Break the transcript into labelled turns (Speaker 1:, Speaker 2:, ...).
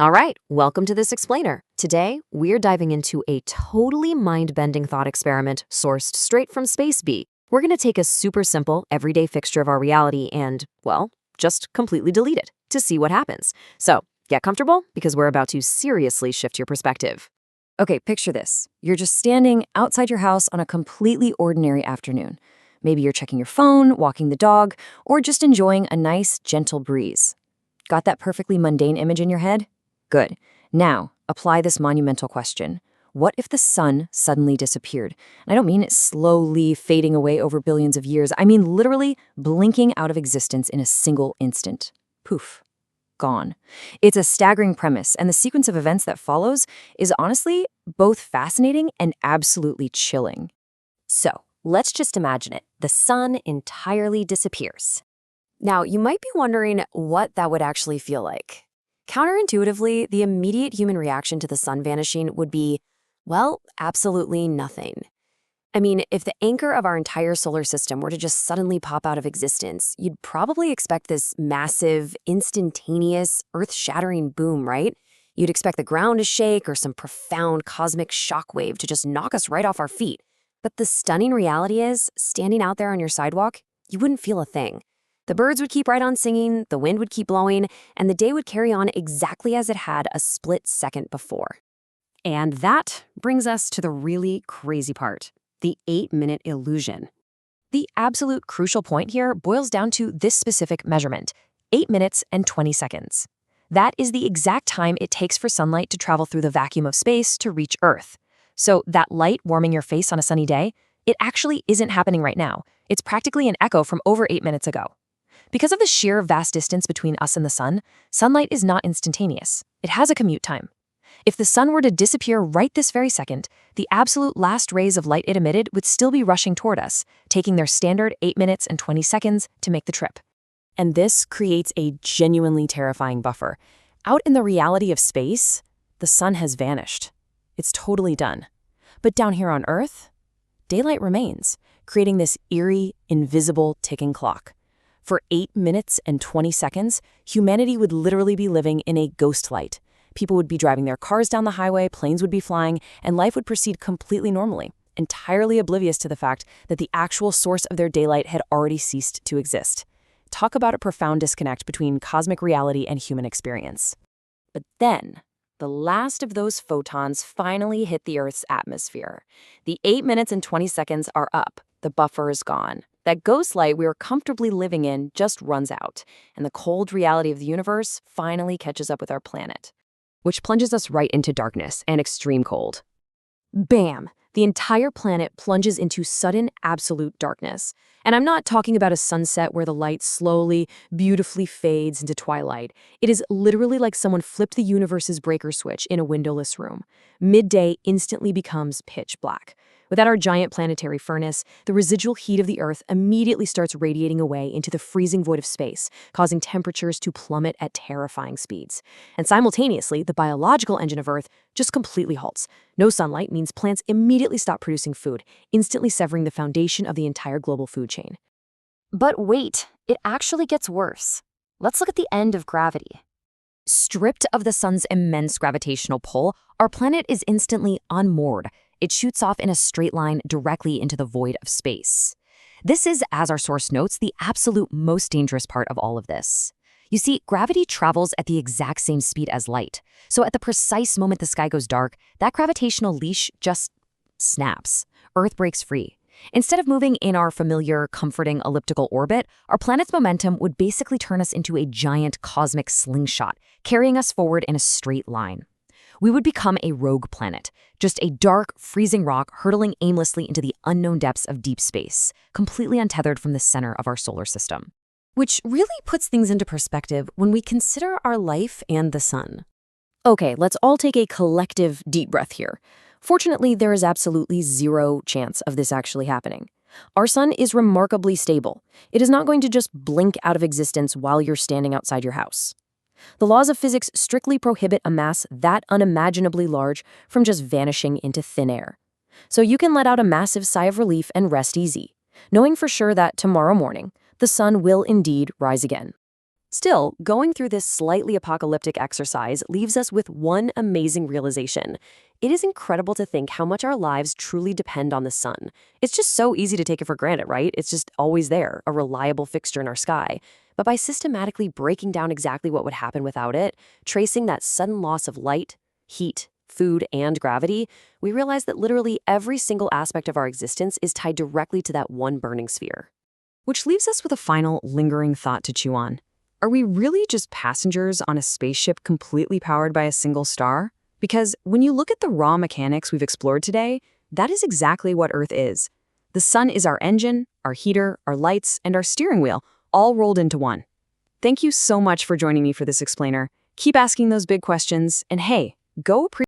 Speaker 1: All right, welcome to This Explainer. Today, we're diving into a totally mind-bending thought experiment sourced straight from Space Bee. We're going to take a super simple, everyday fixture of our reality and, well, just completely delete it to see what happens. So, get comfortable because we're about to seriously shift your perspective.
Speaker 2: Okay, picture this. You're just standing outside your house on a completely ordinary afternoon. Maybe you're checking your phone, walking the dog, or just enjoying a nice, gentle breeze. Got that perfectly mundane image in your head? Good. Now, apply this monumental question. What if the sun suddenly disappeared? And I don't mean it slowly fading away over billions of years. I mean literally blinking out of existence in a single instant. Poof. Gone. It's a staggering premise, and the sequence of events that follows is honestly both fascinating and absolutely chilling.
Speaker 1: So, let's just imagine it. The sun entirely disappears. Now, you might be wondering what that would actually feel like. Counterintuitively, the immediate human reaction to the sun vanishing would be, well, absolutely nothing. I mean, if the anchor of our entire solar system were to just suddenly pop out of existence, you'd probably expect this massive, instantaneous, earth-shattering boom, right? You'd expect the ground to shake or some profound cosmic shockwave to just knock us right off our feet. But the stunning reality is, standing out there on your sidewalk, you wouldn't feel a thing. The birds would keep right on singing, the wind would keep blowing, and the day would carry on exactly as it had a split second before. And that brings us to the really crazy part. The 8-minute illusion. The absolute crucial point here boils down to this specific measurement, 8 minutes and 20 seconds. That is the exact time it takes for sunlight to travel through the vacuum of space to reach Earth. So that light warming your face on a sunny day, it actually isn't happening right now. It's practically an echo from over 8 minutes ago. Because of the sheer vast distance between us and the sun, sunlight is not instantaneous. It has a commute time. If the sun were to disappear right this very second, the absolute last rays of light it emitted would still be rushing toward us, taking their standard 8 minutes and 20 seconds to make the trip. And this creates a genuinely terrifying buffer. Out in the reality of space, the sun has vanished. It's totally done. But down here on Earth, daylight remains, creating this eerie, invisible ticking clock. For 8 minutes and 20 seconds, humanity would literally be living in a ghost light. People would be driving their cars down the highway, planes would be flying, and life would proceed completely normally, entirely oblivious to the fact that the actual source of their daylight had already ceased to exist. Talk about a profound disconnect between cosmic reality and human experience. But then, the last of those photons finally hit the Earth's atmosphere. The 8 minutes and 20 seconds are up. The buffer is gone. That ghost light we were comfortably living in just runs out, and the cold reality of the universe finally catches up with our planet, which plunges us right into darkness and extreme cold. Bam! The entire planet plunges into sudden, absolute darkness. And I'm not talking about a sunset where the light slowly, beautifully fades into twilight. It is literally like someone flipped the universe's breaker switch in a windowless room. Midday instantly becomes pitch black. Without our giant planetary furnace, the residual heat of the Earth immediately starts radiating away into the freezing void of space, causing temperatures to plummet at terrifying speeds. And simultaneously, the biological engine of Earth just completely halts. No sunlight means plants immediately stop producing food, instantly severing the foundation of the entire global food chain. But wait, it actually gets worse. Let's look at the end of gravity. Stripped of the sun's immense gravitational pull, our planet is instantly unmoored. It shoots off in a straight line directly into the void of space. This is, as our source notes, the absolute most dangerous part of all of this. You see, gravity travels at the exact same speed as light. So at the precise moment the sky goes dark, that gravitational leash just snaps. Earth breaks free. Instead of moving in our familiar, comforting elliptical orbit, our planet's momentum would basically turn us into a giant cosmic slingshot, carrying us forward in a straight line. We would become a rogue planet, just a dark, freezing rock hurtling aimlessly into the unknown depths of deep space, completely untethered from the center of our solar system. Which really puts things into perspective when we consider our life and the sun. Okay, let's all take a collective deep breath here. Fortunately, there is absolutely zero chance of this actually happening. Our sun is remarkably stable. It is not going to just blink out of existence while you're standing outside your house. The laws of physics strictly prohibit a mass that unimaginably large from just vanishing into thin air. So you can let out a massive sigh of relief and rest easy, knowing for sure that tomorrow morning, the sun will indeed rise again. Still, going through this slightly apocalyptic exercise leaves us with one amazing realization. It is incredible to think how much our lives truly depend on the sun. It's just so easy to take it for granted, right? It's just always there, a reliable fixture in our sky. But by systematically breaking down exactly what would happen without it, tracing that sudden loss of light, heat, food, and gravity, we realize that literally every single aspect of our existence is tied directly to that one burning sphere.
Speaker 2: Which leaves us with a final lingering thought to chew on. Are we really just passengers on a spaceship completely powered by a single star? Because when you look at the raw mechanics we've explored today, that is exactly what Earth is. The sun is our engine, our heater, our lights, and our steering wheel, all rolled into one. Thank you so much for joining me for this explainer. Keep asking those big questions, and hey, go appreciate